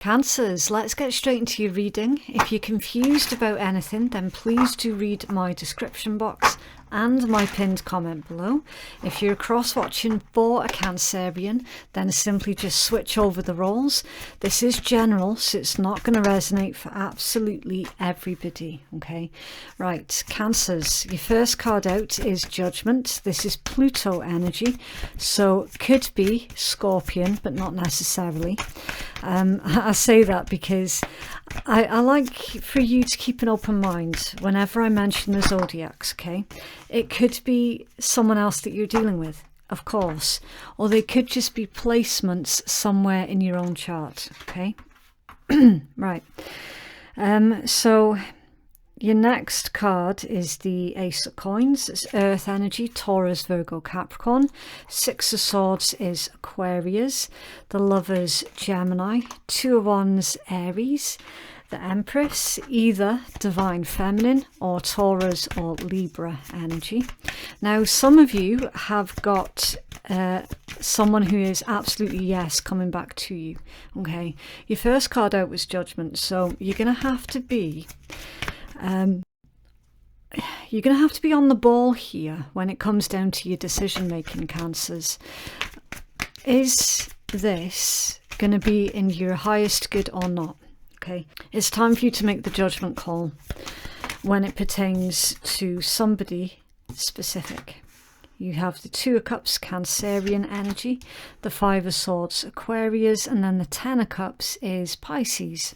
Cancers, let's get straight into your reading. If you're confused about anything, then please do read my description box and my pinned comment below. If you're cross-watching for a Cancerian, then simply just switch over the roles. This is general, so it's not going to resonate for absolutely everybody, okay? Right, Cancers, your first card out is Judgment. This is Pluto energy, so could be Scorpion, but not necessarily. I say that because I like for you to keep an open mind whenever I mention the zodiacs, okay? It could be someone else that you're dealing with, of course, or they could just be placements somewhere in your own chart, okay? Right. So your next card is the Ace of Coins. It's Earth energy, Taurus, Virgo, Capricorn. Six of Swords is Aquarius. The Lovers, Gemini. Two of Wands, Aries. The Empress, either Divine Feminine or Taurus or Libra energy. Now, some of you have got someone who is absolutely yes coming back to you, okay? Your first card out was Judgment, so you're going to have to be... you're going to have to be on the ball here when it comes down to your decision-making, Cancers. Is this going to be in your highest good or not? Okay, it's time for you to make the judgment call when it pertains to somebody specific. You have the Two of Cups, Cancerian energy, the Five of Swords, Aquarius, and then the Ten of Cups is Pisces.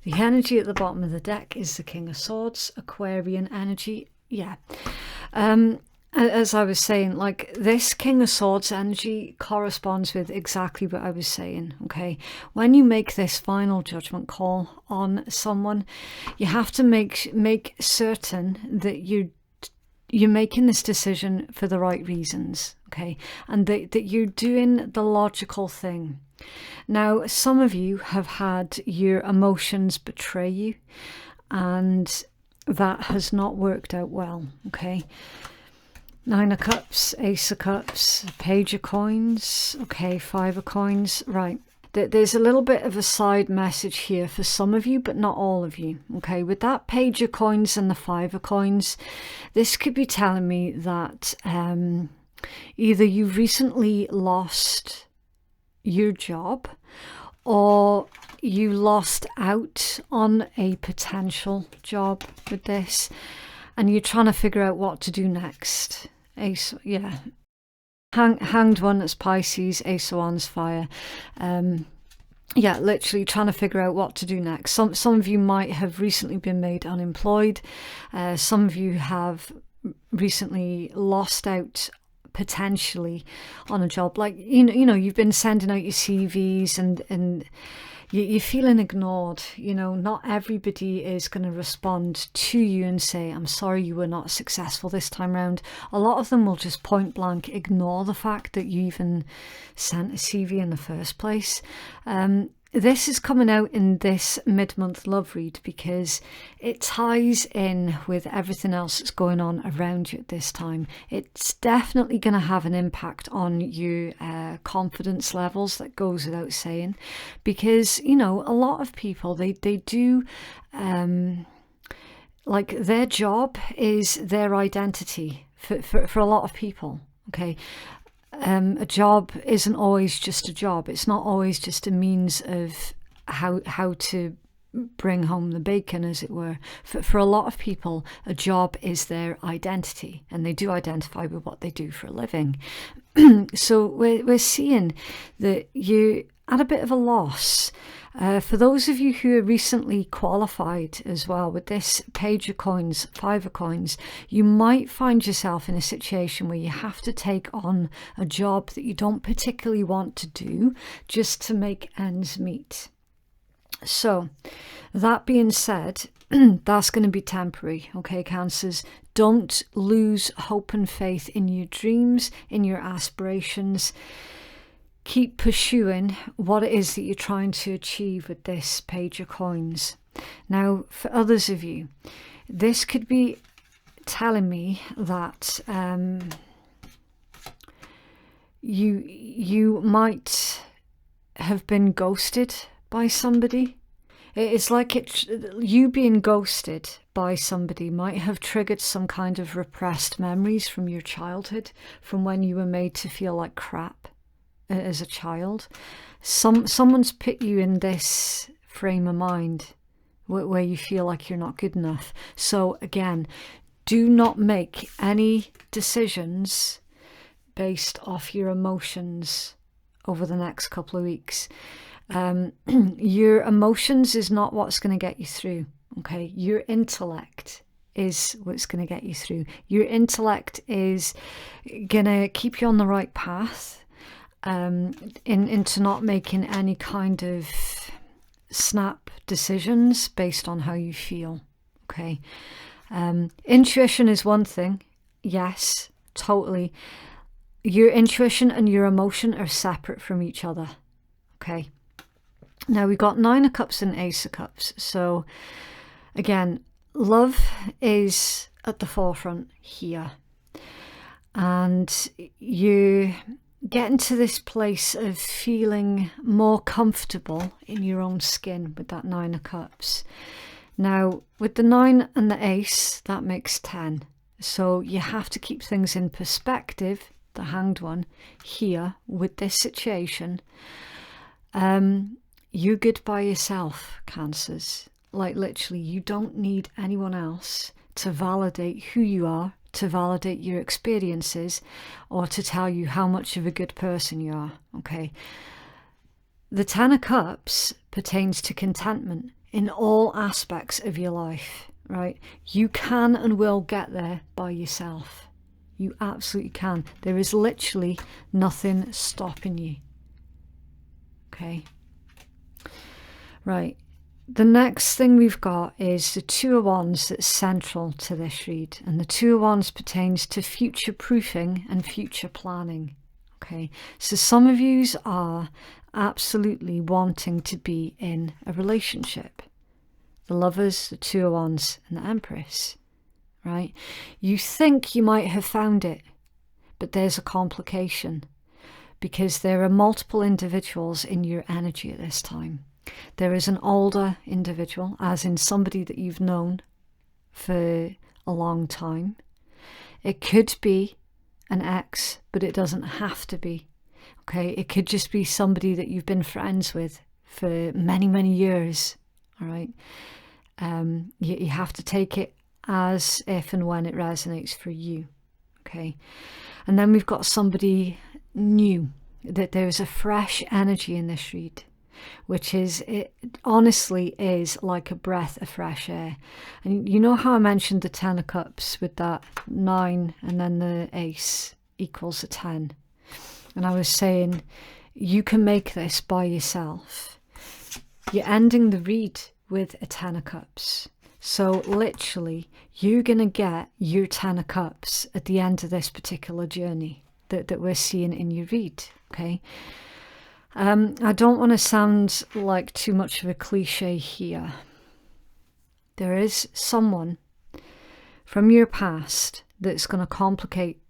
The energy at the bottom of the deck is the King of Swords, Aquarian energy. Yeah. As I was saying, like, this King of Swords energy corresponds with exactly what I was saying, okay? When you make this final judgment call on someone, you have to make certain that you're making this decision for the right reasons, okay? And that you're doing the logical thing. Now, some of you have had your emotions betray you, and that has not worked out well, okay? Nine of Cups, Ace of Cups, Page of Coins, okay, Five of Coins, right. There's a little bit of a side message here for some of you, but not all of you, okay? With that Page of Coins and the Five of Coins, this could be telling me that either you've recently lost your job or you lost out on a potential job with this, and you're trying to figure out what to do next. Ace, yeah. Hanged One, that's Pisces, Ace of Wands, Fire. Yeah, literally trying to figure out what to do next. Some of you might have recently been made unemployed. Some of you have recently lost out potentially on a job. Like, you know, you've been sending out your CVs and you're feeling ignored. You know, not everybody is going to respond to you and say, I'm sorry you were not successful this time round. A lot of them will just point blank ignore the fact that you even sent a CV in the first place. This is coming out in this mid-month love read because it ties in with everything else that's going on around you at this time. It's definitely going to have an impact on your confidence levels, that goes without saying, because, you know, a lot of people, they do, like, their job is their identity for a lot of people, okay? A job isn't always just a job. It's not always just a means of how to bring home the bacon, as it were. For a lot of people, a job is their identity, and they do identify with what they do for a living. So we're seeing that you're at a bit of a loss. For those of you who are recently qualified as well, with this Page of Coins, Five of Coins, you might find yourself in a situation where you have to take on a job that you don't particularly want to do just to make ends meet. So, that being said, that's going to be temporary, okay, Cancers? Don't lose hope and faith in your dreams, in your aspirations. Keep pursuing what it is that you're trying to achieve with this Page of Coins. Now, for others of you, this could be telling me that you might have been ghosted by somebody. It's like you being ghosted by somebody might have triggered some kind of repressed memories from your childhood, from when you were made to feel like crap as a child. Someone's put you in this frame of mind where you feel like you're not good enough. So again, do not make any decisions based off your emotions over the next couple of weeks. Your emotions is not what's going to get you through, okay? Your intellect is what's going to get you through. Your intellect is going to keep you on the right path, into not making any kind of snap decisions based on how you feel, okay? Intuition is one thing, yes, totally. Your intuition and your emotion are separate from each other, okay? Now we've got 9 of Cups and Ace of Cups. So again, love is at the forefront here. And you get into this place of feeling more comfortable in your own skin with that 9 of Cups. Now with the 9 and the Ace, that makes 10. So you have to keep things in perspective, the Hanged One here with this situation. You're good by yourself, Cancers. Like literally, you don't need anyone else to validate who you are, to validate your experiences, or to tell you how much of a good person you are, okay? The 10 of Cups pertains to contentment in all aspects of your life, right? You can and will get there by yourself. You absolutely can. There is literally nothing stopping you, okay? Right, the next thing we've got is the 2 of Wands that's central to this read. And the 2 of Wands pertains to future proofing and future planning. Okay, so some of yous are absolutely wanting to be in a relationship. The Lovers, the 2 of Wands and the Empress, right? You think you might have found it, but there's a complication because there are multiple individuals in your energy at this time. There is an older individual, as in somebody that you've known for a long time. It could be an ex, but it doesn't have to be. Okay, it could just be somebody that you've been friends with for many, many years. All right, you have to take it as if and when it resonates for you. Okay, and then we've got somebody new. That there is a fresh energy in this read, which is, it honestly is like a breath of fresh air. And you know how I mentioned the 10 of Cups with that 9 and then the Ace equals a 10. And I was saying, you can make this by yourself. You're ending the read with a 10 of Cups. So literally, you're going to get your 10 of Cups at the end of this particular journey that we're seeing in your read, okay? I don't want to sound like too much of a cliche here. There is someone from your past that's going to complicate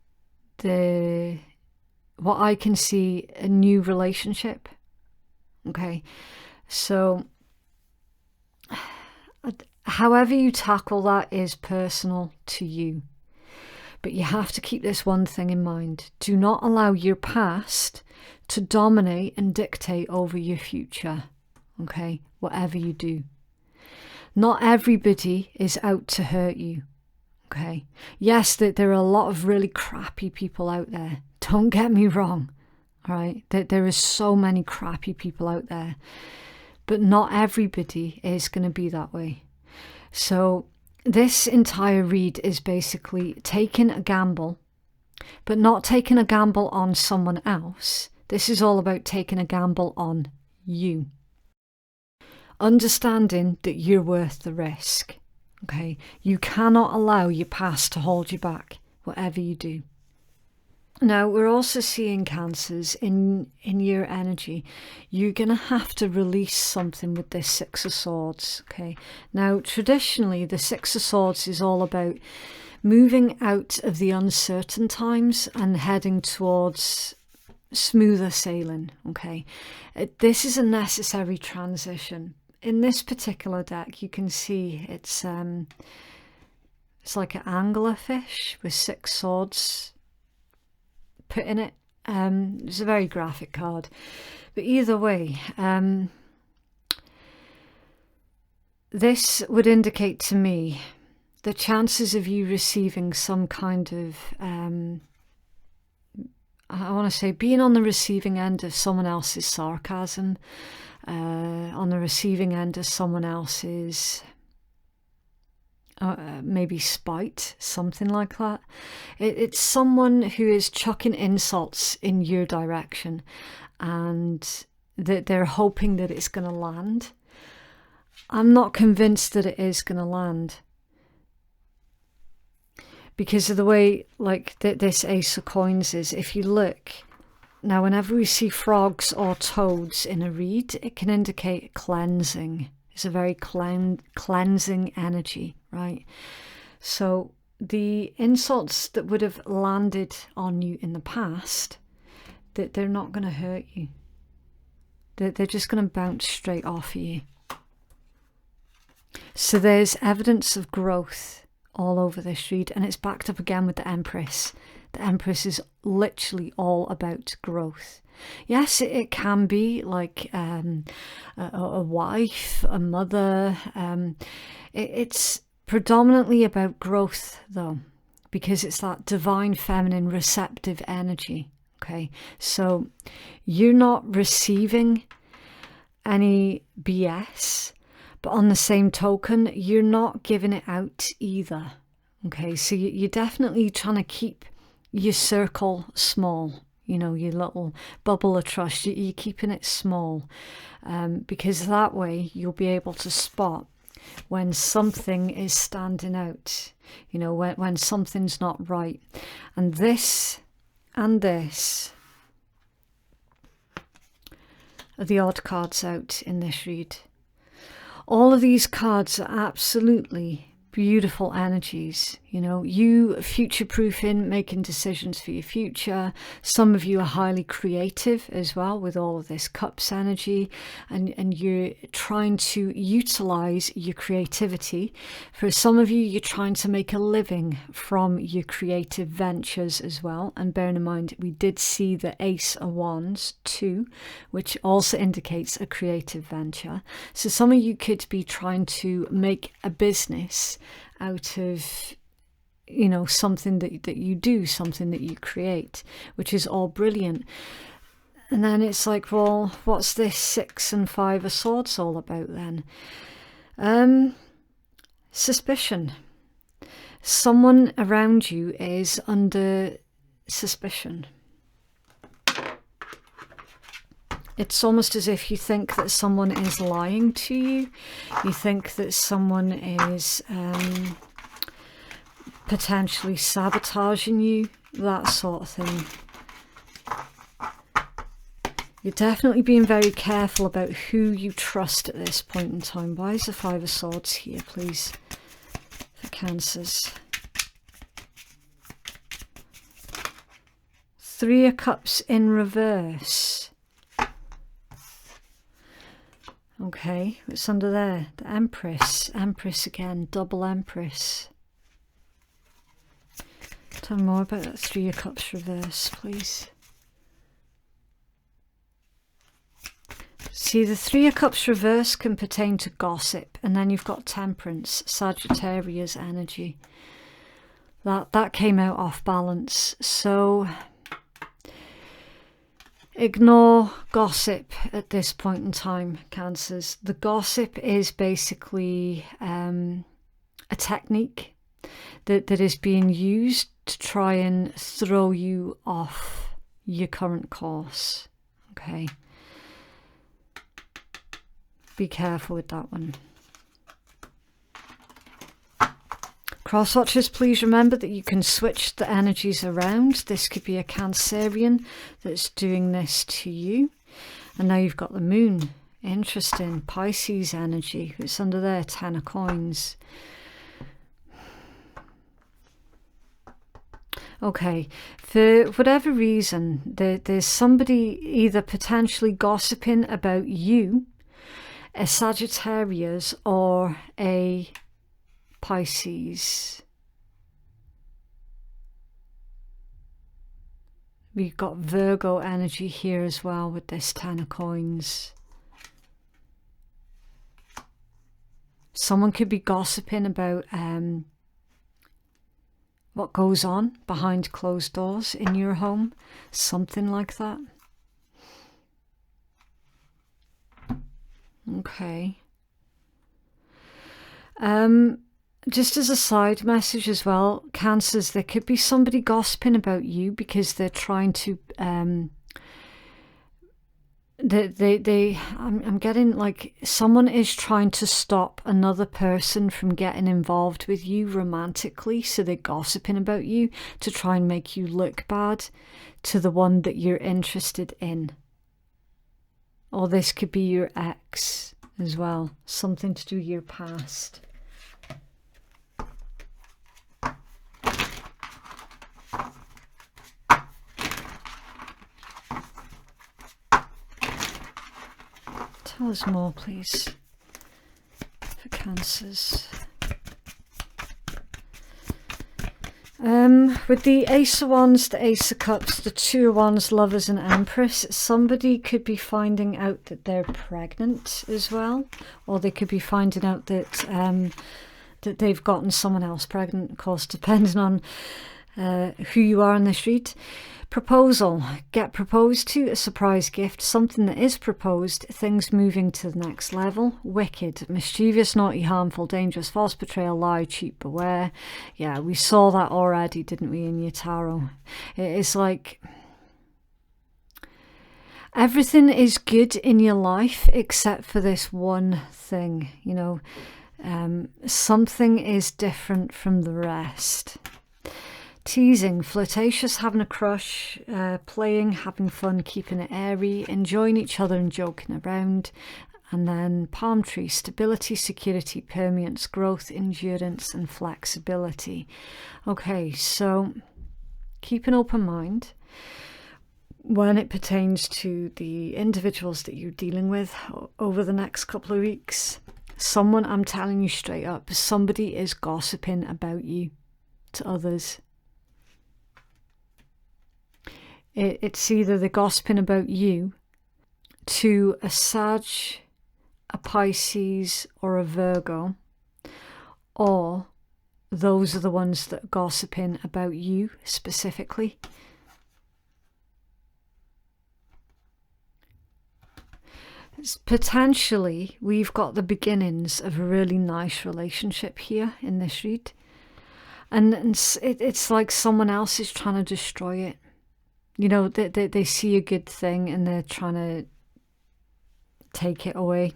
what I can see, a new relationship. Okay, so however you tackle that is personal to you. But you have to keep this one thing in mind. Do not allow your past to dominate and dictate over your future, okay? Whatever you do. Not everybody is out to hurt you, okay? Yes, there are a lot of really crappy people out there. Don't get me wrong, all right? There are so many crappy people out there. But not everybody is going to be that way. So this entire read is basically taking a gamble, but not taking a gamble on someone else. This is all about taking a gamble on you. Understanding that you're worth the risk, okay? You cannot allow your past to hold you back, whatever you do. Now, we're also seeing Cancers in your energy. You're going to have to release something with this 6 of Swords, okay? Now, traditionally, the 6 of Swords is all about moving out of the uncertain times and heading towards smoother sailing, okay? This is a necessary transition. In this particular deck, you can see it's like an anglerfish with 6 swords put in it. It's a very graphic card. But either way, this would indicate to me the chances of you receiving some kind of, I want to say, being on the receiving end of someone else's sarcasm, on the receiving end of someone else's maybe spite, something like that. It's someone who is chucking insults in your direction, and that they're hoping that it's going to land. I'm not convinced that it is going to land, because of the way, like, this Ace of Coins is. If you look now, whenever we see frogs or toads in a reed, it can indicate cleansing. It's a very cleansing energy, right? So the insults that would have landed on you in the past, that they're not going to hurt you. They're just going to bounce straight off of you. So there's evidence of growth all over this read, and it's backed up again with the Empress. The Empress is literally all about growth. Yes, it can be like a wife, a mother. It's predominantly about growth, though, because it's that divine feminine receptive energy. Okay, so you're not receiving any BS, but on the same token, you're not giving it out either. Okay, so you're definitely trying to keep your circle small, you know, your little bubble of trust. You're keeping it small, because that way you'll be able to spot when something is standing out, you know, when something's not right. And this and this are the odd cards out in this read. All of these cards are absolutely beautiful energies, you know, you future-proofing, making decisions for your future. Some of you are highly creative as well with all of this Cups energy, and you're trying to utilize your creativity. For some of you, you're trying to make a living from your creative ventures as well. And bearing in mind, we did see the Ace of Wands too, which also indicates a creative venture. So some of you could be trying to make a business out of, you know, something that you do, something that you create, which is all brilliant. And then it's like, well, what's this 6 and 5 of Swords all about then? Suspicion. Someone around you is under suspicion. It's almost as if you think that someone is lying to you. You think that someone is potentially sabotaging you, that sort of thing. You're definitely being very careful about who you trust at this point in time. Why is the 5 of Swords here, please, for Cancers? 3 of Cups in reverse. Okay, what's under there? The Empress. Empress again, double Empress. Tell me more about that 3 of Cups reverse, please. See, the 3 of Cups reverse can pertain to gossip, and then you've got Temperance, Sagittarius energy. That came out off balance, so ignore gossip at this point in time, Cancers. The gossip is basically a technique that is being used to try and throw you off your current course. Okay. Be careful with that one. Cross watchers, please remember that you can switch the energies around. This could be a Cancerian that's doing this to you. And now you've got the Moon. Interesting. Pisces energy. It's under there, 10 of Coins. Okay, for whatever reason, there's somebody either potentially gossiping about you, a Sagittarius or a Pisces. We've got Virgo energy here as well with this 10 of coins. Someone could be gossiping about what goes on behind closed doors in your home. Something like that. Okay. Just as a side message as well, Cancers, there could be somebody gossiping about you because they're trying to I'm getting like someone is trying to stop another person from getting involved with you romantically, so they're gossiping about you to try and make you look bad to the one that you're interested in. Or this could be your ex as well, something to do with your past. Tell us more, please, for Cancers. With the Ace of Wands, the Ace of Cups, the Two of Wands, Lovers and Empress, somebody could be finding out that they're pregnant as well, or they could be finding out that that they've gotten someone else pregnant, of course, depending on who you are on the street. Proposal. Get proposed to, a surprise gift, something that is proposed, things moving to the next level. Wicked. Mischievous, naughty, harmful, dangerous, false betrayal, lie, cheat, beware. Yeah, we saw that already, didn't we, in your tarot? It's like everything is good in your life except for this one thing, you know. Something is different from the rest. Teasing, flirtatious, having a crush, playing, having fun, keeping it airy, enjoying each other and joking around. And then palm tree, stability, security, permanence, growth, endurance and flexibility. Okay, so keep an open mind when it pertains to the individuals that you're dealing with over the next couple of weeks. Someone, I'm telling you straight up, somebody is gossiping about you to others. It's either they're gossiping about you to a Sag, a Pisces or a Virgo, or those are the ones that are gossiping about you specifically. Potentially, we've got the beginnings of a really nice relationship here in this read. And it's like someone else is trying to destroy it. You know, they see a good thing and they're trying to take it away.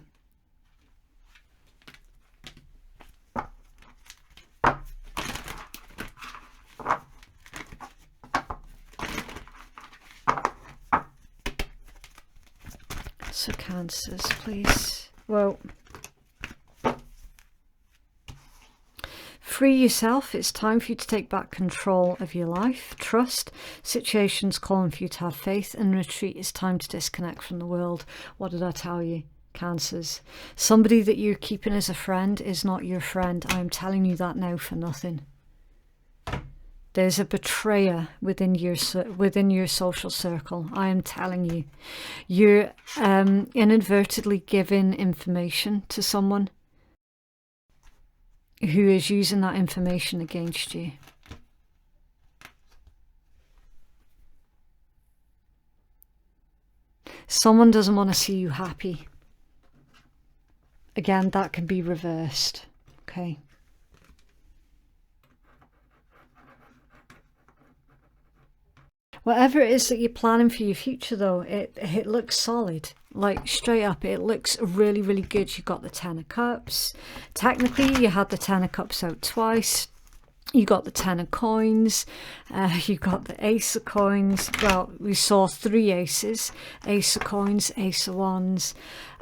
So Cancers, please. Well, free yourself. It's time for you to take back control of your life. Trust. Situations calling for you to have faith. And retreat. It's time to disconnect from the world. What did I tell you, Cancers? Somebody that you're keeping as a friend is not your friend. I'm telling you that now for nothing. There's a betrayer within your social circle. I am telling you. You're inadvertently giving information to someone who is using that information against you. Someone doesn't want to see you happy. Again, that can be reversed. Okay. Whatever it is that you're planning for your future, though, it looks solid. Like, straight up, it looks really, really good. You got the 10 of Cups. Technically, you had the 10 of Cups out twice. You got the 10 of Coins. You got the Ace of Coins. Well, we saw 3 aces. Ace of Coins, Ace of Wands,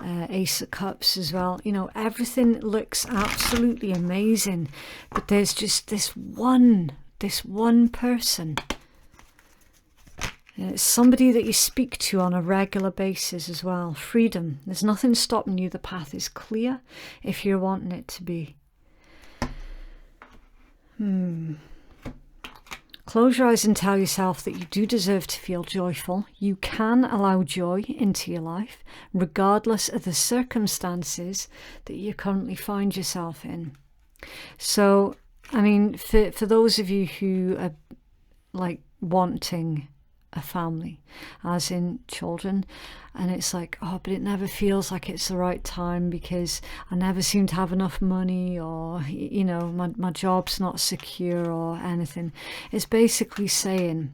Ace of Cups as well. You know, everything looks absolutely amazing. But there's just this one person It's somebody that you speak to on a regular basis as well. Freedom. There's nothing stopping you. The path is clear if you're wanting it to be. Close your eyes and tell yourself that you do deserve to feel joyful. You can allow joy into your life, regardless of the circumstances that you currently find yourself in. So, I mean, for those of you who are like wanting a family, as in children, and it's like, oh, but it never feels like it's the right time because I never seem to have enough money, or, you know, my job's not secure or anything. It's basically saying,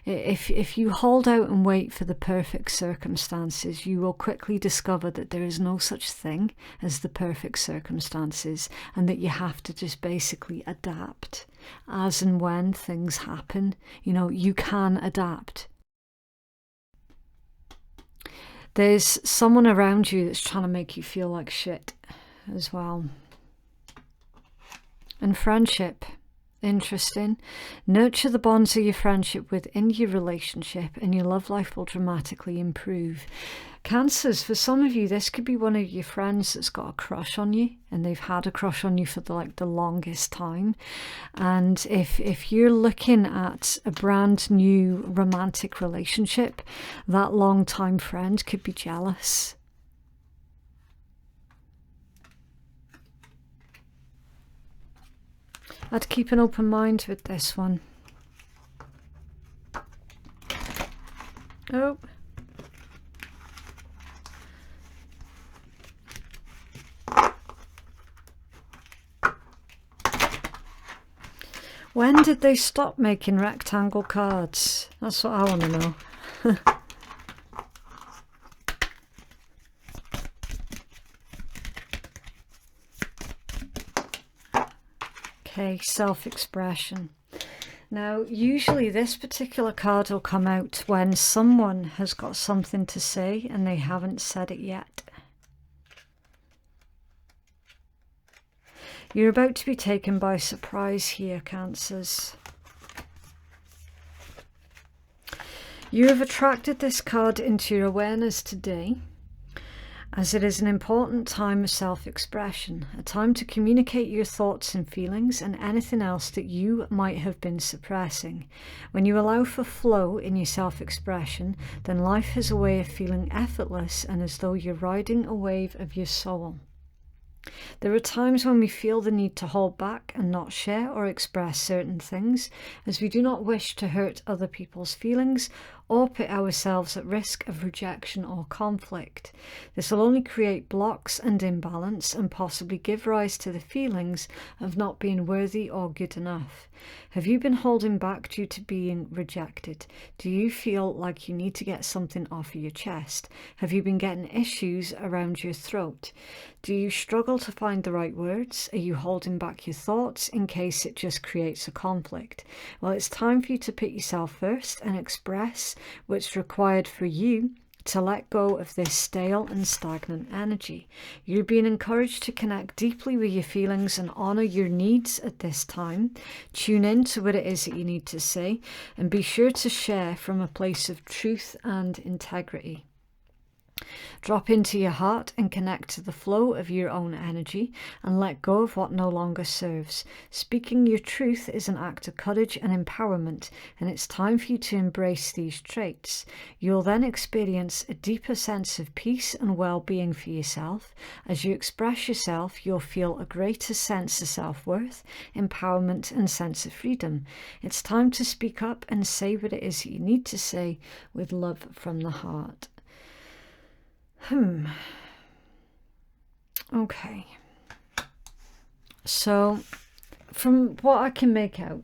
if you hold out and wait for the perfect circumstances, you will quickly discover that there is no such thing as the perfect circumstances, and that you have to just basically adapt as and when things happen. You know, you can adapt. There's someone around you that's trying to make you feel like shit as well. And friendship. Interesting. Nurture the bonds of your friendship within your relationship, and your love life will dramatically improve. Cancers, for some of you, this could be one of your friends that's got a crush on you, and they've had a crush on you for the longest time. And if you're looking at a brand new romantic relationship, that long-time friend could be jealous. I'd keep an open mind with this one. Oh. When did they stop making rectangle cards? That's what I want to know. Okay, self-expression. Now, usually this particular card will come out when someone has got something to say and they haven't said it yet. You're about to be taken by surprise here, Cancers. You have attracted this card into your awareness today, as it is an important time of self-expression, a time to communicate your thoughts and feelings and anything else that you might have been suppressing. When you allow for flow in your self-expression, then life has a way of feeling effortless and as though you're riding a wave of your soul. There are times when we feel the need to hold back and not share or express certain things, as we do not wish to hurt other people's feelings or put ourselves at risk of rejection or conflict. This will only create blocks and imbalance and possibly give rise to the feelings of not being worthy or good enough. Have you been holding back due to being rejected? Do you feel like you need to get something off of your chest? Have you been getting issues around your throat? Do you struggle to find the right words? Are you holding back your thoughts in case it just creates a conflict? Well, it's time for you to put yourself first and express what's required for you to let go of this stale and stagnant energy. You're being encouraged to connect deeply with your feelings and honour your needs at this time. Tune in to what it is that you need to say, and be sure to share from a place of truth and integrity. Drop into your heart and connect to the flow of your own energy and let go of what no longer serves. Speaking your truth is an act of courage and empowerment, and it's time for you to embrace these traits. You'll then experience a deeper sense of peace and well-being for yourself. As you express yourself, you'll feel a greater sense of self-worth, empowerment, and sense of freedom. It's time to speak up and say what it is that you need to say with love from the heart. Okay, so from what I can make out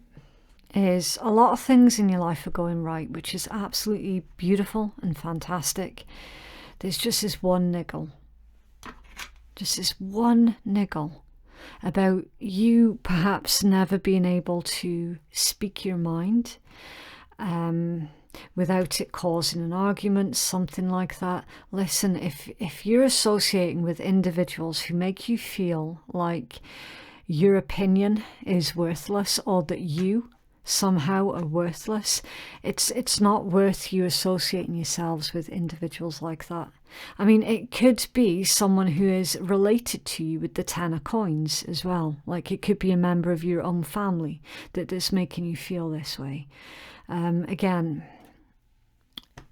is a lot of things in your life are going right, which is absolutely beautiful and fantastic. There's just this one niggle about you perhaps never being able to speak your mind without it causing an argument, something like that. Listen, if you're associating with individuals who make you feel like your opinion is worthless, or that you somehow are worthless. It's not worth you associating yourselves with individuals like that. I mean, it could be someone who is related to you with the 10 of coins as well. Like, it could be a member of your own family that is making you feel this way. Again,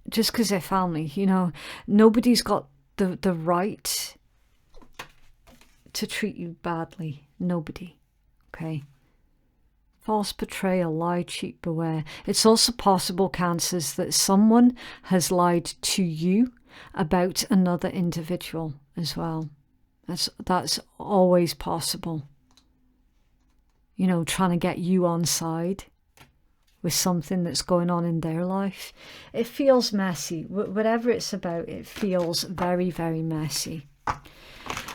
just because they're family, you know, nobody's got the right to treat you badly. Nobody. Okay? False betrayal, lie, cheat, beware. It's also possible, Cancers, that someone has lied to you about another individual as well. That's always possible. You know, trying to get you on side with something that's going on in their life. It feels messy. Whatever it's about, it feels very, very messy.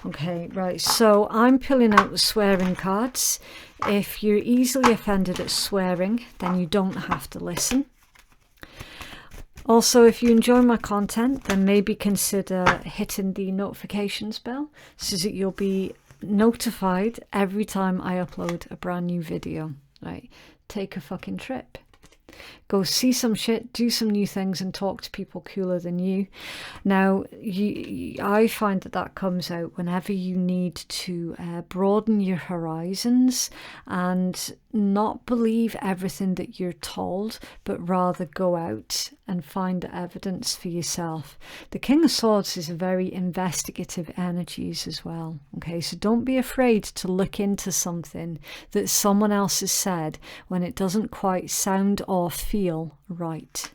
Okay, right, so I'm pulling out the swearing cards. If you're easily offended at swearing, then you don't have to listen. Also, if you enjoy my content, then maybe consider hitting the notifications bell so that you'll be notified every time I upload a brand new video. Right, take a fucking trip. Go see some shit, do some new things, and talk to people cooler than you. Now, I find that comes out whenever you need to broaden your horizons and not believe everything that you're told, but rather go out and find the evidence for yourself. The King of Swords is a very investigative energies as well. Okay, so don't be afraid to look into something that someone else has said when it doesn't quite sound or feel right.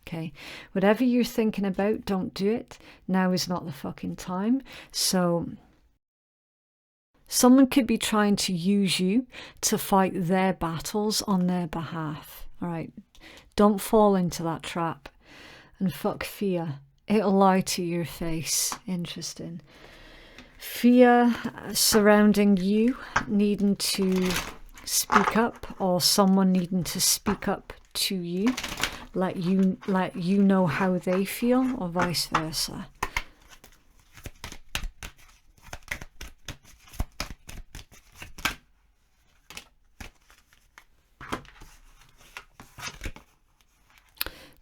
Okay, whatever you're thinking about, don't do it. Now is not the fucking time. So someone could be trying to use you to fight their battles on their behalf. All right, don't fall into that trap. And fuck fear. It'll lie to your face. Interesting. Fear surrounding you needing to speak up, or someone needing to speak up to you, let you know how they feel, or vice versa.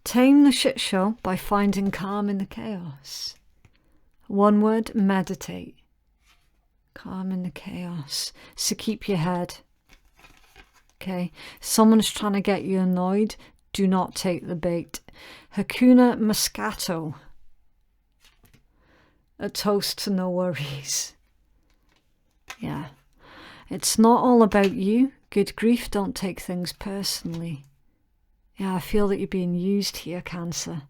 Tame the shit show by finding calm in the chaos. One word, meditate. Calm in the chaos. So keep your head. Okay, someone's trying to get you annoyed. Do not take the bait. Hakuna Moscato. A toast to no worries. Yeah. It's not all about you. Good grief, don't take things personally. Yeah, I feel that you're being used here, Cancer.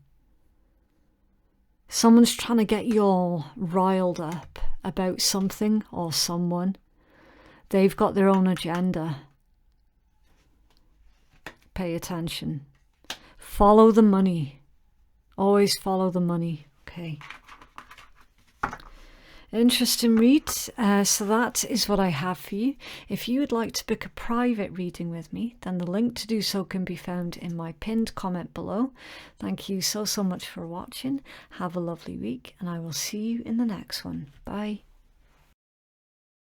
Someone's trying to get you all riled up about something or someone. They've got their own agenda. Pay attention. Follow the money. Always follow the money. Okay. Interesting read. So that is what I have for you. If you would like to book a private reading with me, then the link to do so can be found in my pinned comment below. Thank you so much for watching. Have a lovely week, and I will see you in the next one. Bye.